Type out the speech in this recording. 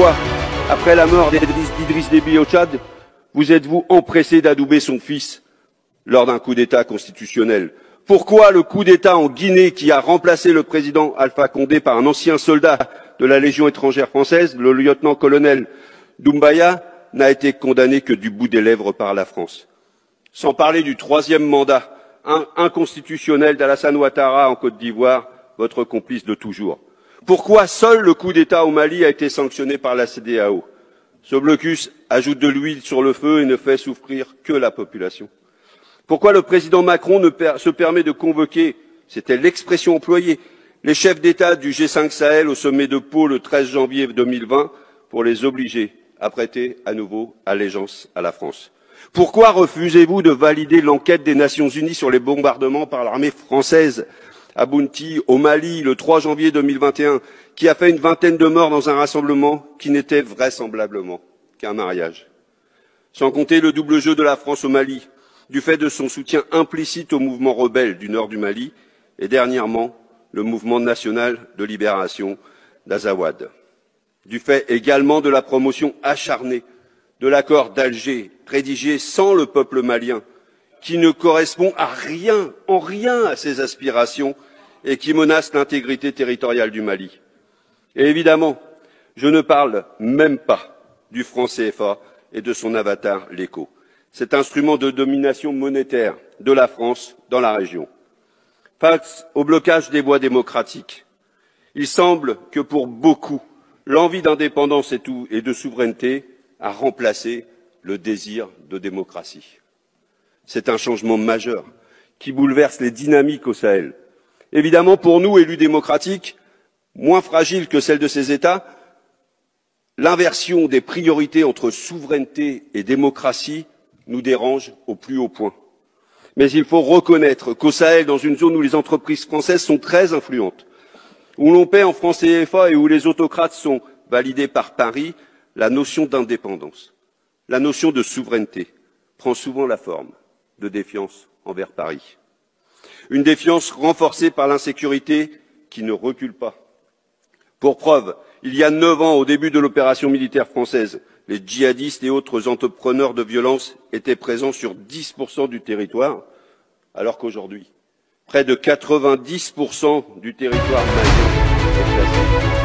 Pourquoi, après la mort d'Idriss Déby au Tchad, vous êtes-vous empressé d'adouber son fils lors d'un coup d'État constitutionnel? Pourquoi le coup d'État en Guinée qui a remplacé le président Alpha Condé par un ancien soldat de la Légion étrangère française, le lieutenant-colonel Doumbaya, n'a été condamné que du bout des lèvres par la France? Sans parler du troisième mandat inconstitutionnel d'Alassane Ouattara en Côte d'Ivoire, votre complice de toujours. Pourquoi seul le coup d'État au Mali a été sanctionné par la CEDEAO? Ce blocus ajoute de l'huile sur le feu et ne fait souffrir que la population. Pourquoi le président Macron se permet de convoquer, c'était l'expression employée, les chefs d'État du G5 Sahel au sommet de Pau le 13 janvier 2020 pour les obliger à prêter à nouveau allégeance à la France? Pourquoi refusez-vous de valider l'enquête des Nations Unies sur les bombardements par l'armée française à Bounti, au Mali, le 3 janvier 2021, qui a fait une vingtaine de morts dans un rassemblement qui n'était vraisemblablement qu'un mariage? Sans compter le double jeu de la France au Mali, du fait de son soutien implicite au mouvement rebelle du nord du Mali et dernièrement le mouvement national de libération d'Azawad. Du fait également de la promotion acharnée de l'accord d'Alger, rédigé sans le peuple malien, qui ne correspond en rien à ses aspirations et qui menace l'intégrité territoriale du Mali. Et évidemment, je ne parle même pas du franc CFA et de son avatar, l'ECO, cet instrument de domination monétaire de la France dans la région. Face au blocage des voies démocratiques, il semble que pour beaucoup, l'envie d'indépendance et de souveraineté a remplacé le désir de démocratie. C'est un changement majeur qui bouleverse les dynamiques au Sahel. Évidemment, pour nous, élus démocratiques, moins fragiles que celles de ces États, l'inversion des priorités entre souveraineté et démocratie nous dérange au plus haut point. Mais il faut reconnaître qu'au Sahel, dans une zone où les entreprises françaises sont très influentes, où l'on paie en francs CFA et où les autocrates sont validés par Paris, la notion d'indépendance, la notion de souveraineté prend souvent la forme de défiance envers Paris. Une défiance renforcée par l'insécurité qui ne recule pas. Pour preuve, il y a 9 ans, au début de l'opération militaire française, les djihadistes et autres entrepreneurs de violence étaient présents sur 10% du territoire, alors qu'aujourd'hui, près de 90% du territoire malien est classé.